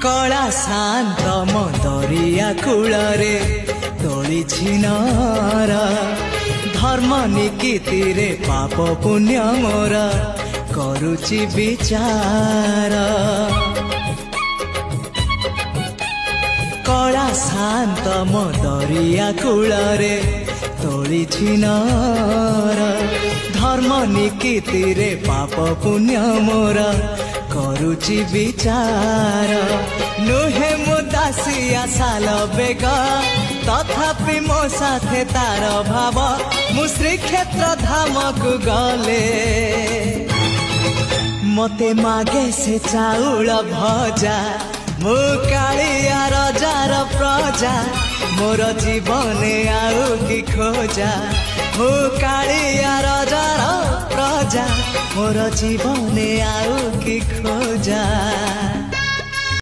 कला शांत दरिया कूल रे तोली नर धर्म निकीति रे पाप पुण्य मोर करुची विचार कला शांत दरिया कूल रे तोली नर धर्म निकीति रे पाप पुण्य मोर करुची विचार नुहे मो दासिया साल बेग तथापि मो साथे तार भाव मु श्रीक्षेत्र धाम को गले मते मागे से चाउल भजा मु कालिया रजार प्रजा मोर जीवन आउ कि खोजा मु कालिया रजार प्रजा मोर जीवन आउ कि खोजा।